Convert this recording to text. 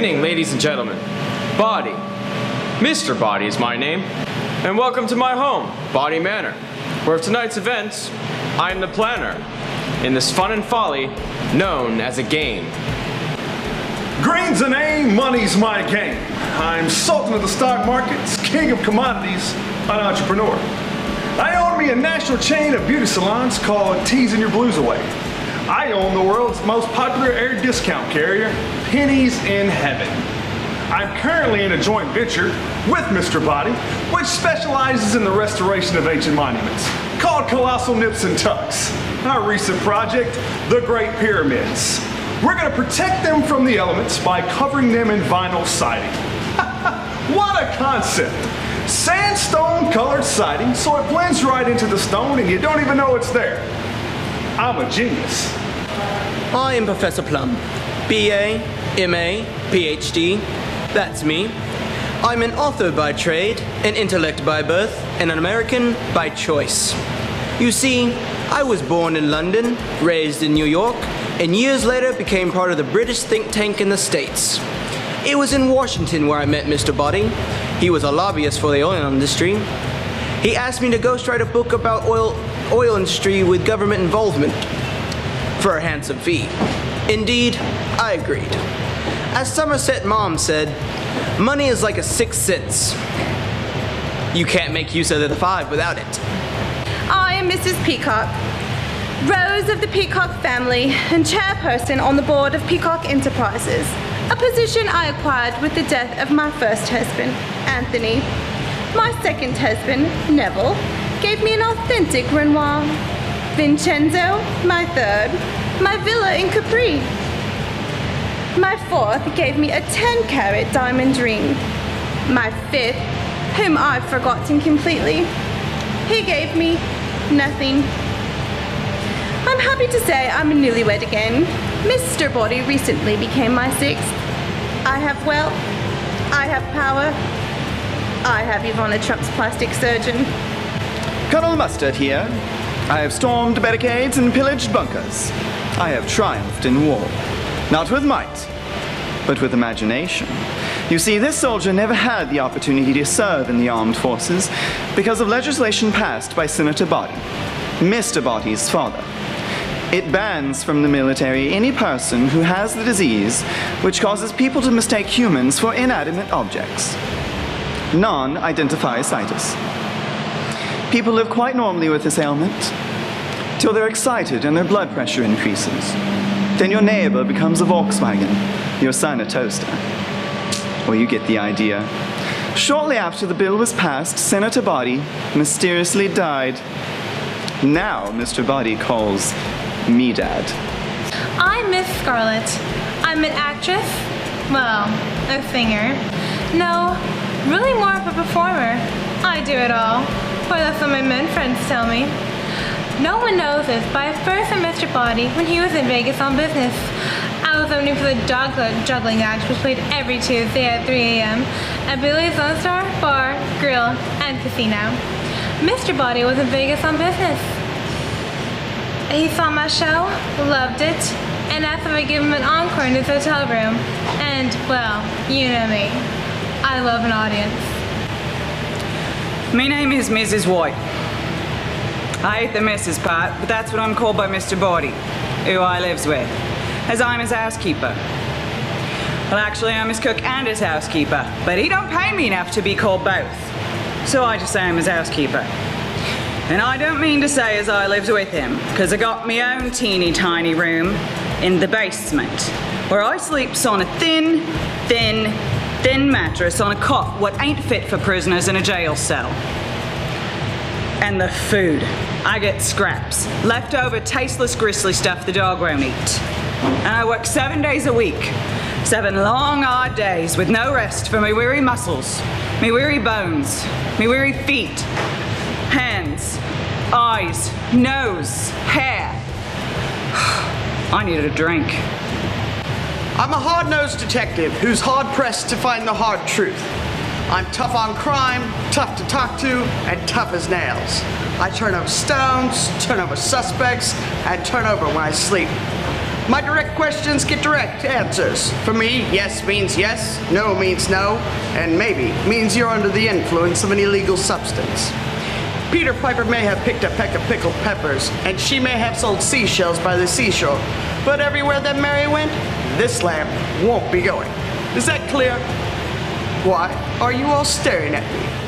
evening, ladies and gentlemen. Body. Mr. Body is my name. And welcome to my home, Body Manor, where of tonight's events, I am the planner in this fun and folly known as a game. Green's a name, money's my game. I'm sultan of the stock markets, king of commodities, an entrepreneur. I own me a national chain of beauty salons called Teasing Your Blues Away. I own the world's most popular air discount carrier, Pennies in Heaven. I'm currently in a joint venture with Mr. Body, which specializes in the restoration of ancient monuments, called Colossal Nips and Tucks. Our recent project, the Great Pyramids. We're going to protect them from the elements by covering them in vinyl siding. What a concept! Sandstone colored siding so it blends right into the stone and you don't even know it's there. I'm a genius. I am Professor Plum. BA, MA, PhD. That's me. I'm an author by trade, an intellect by birth, and an American by choice. You see, I was born in London, raised in New York, and years later became part of the British think tank in the States. It was in Washington where I met Mr. Body. He was a lobbyist for the oil industry. He asked me to ghostwrite a book about oil industry with government involvement for a handsome fee. Indeed, I agreed. As Somerset Maugham said, money is like a sixth sense. You can't make use of the five without it. I am Mrs. Peacock, Rose of the Peacock family and chairperson on the board of Peacock Enterprises, a position I acquired with the death of my first husband, Anthony. My second husband, Neville, gave me an authentic Renoir. Vincenzo, my third, my villa in Capri. My fourth gave me a 10-carat diamond ring. My fifth, whom I've forgotten completely, he gave me nothing. I'm happy to say I'm a newlywed again. Mr. Body recently became my sixth. I have wealth. I have power. I have Ivana Trump's plastic surgeon. Colonel Mustard here. I have stormed barricades and pillaged bunkers. I have triumphed in war. Not with might, but with imagination. You see, this soldier never had the opportunity to serve in the armed forces because of legislation passed by Senator Body, Mr. Body's father. It bans from the military any person who has the disease which causes people to mistake humans for inanimate objects. Non-identifiitis. People live quite normally with this ailment till they're excited and their blood pressure increases. Then your neighbor becomes a Volkswagen, your son a toaster. Well, you get the idea. Shortly after the bill was passed, Senator Body mysteriously died. Now Mr. Body calls me Dad. I'm Miss Scarlet. I'm an actress, well, a singer. No, really more of a performer. I do it all, or that's what my men friends tell me. No one knows this, but I first met Mr. Body when he was in Vegas on business. I was opening for the Dogleg Juggling Act, which played every Tuesday at 3 a.m. at Billy's Lone Star Bar, Grill, and Casino. Mr. Body was in Vegas on business. He saw my show, loved it, and asked if I'd give him an encore in his hotel room. And, well, you know me. I love an audience. My name is Mrs. White. I hate the Mrs. part, but that's what I'm called by Mr. Body, who I lives with, as I'm his housekeeper. Well, actually, I'm his cook and his housekeeper, but he don't pay me enough to be called both. So I just say I'm his housekeeper. And I don't mean to say as I lives with him, because I got my own teeny tiny room in the basement, where I sleeps on a thin mattress on a cot what ain't fit for prisoners in a jail cell. And the food. I get scraps, leftover tasteless grisly stuff the dog won't eat. And I work 7 days a week, 7 long odd days with no rest for me weary muscles, me weary bones, me weary feet, hands, eyes, nose, hair. I needed a drink. I'm a hard-nosed detective who's hard-pressed to find the hard truth. I'm tough on crime, tough to talk to, and tough as nails. I turn over stones, turn over suspects, and turn over when I sleep. My direct questions get direct answers. For me, yes means yes, no means no, and maybe means you're under the influence of an illegal substance. Peter Piper may have picked a peck of pickled peppers, and she may have sold seashells by the seashore, but everywhere that Mary went, this lamp won't be going. Is that clear? Why are you all staring at me?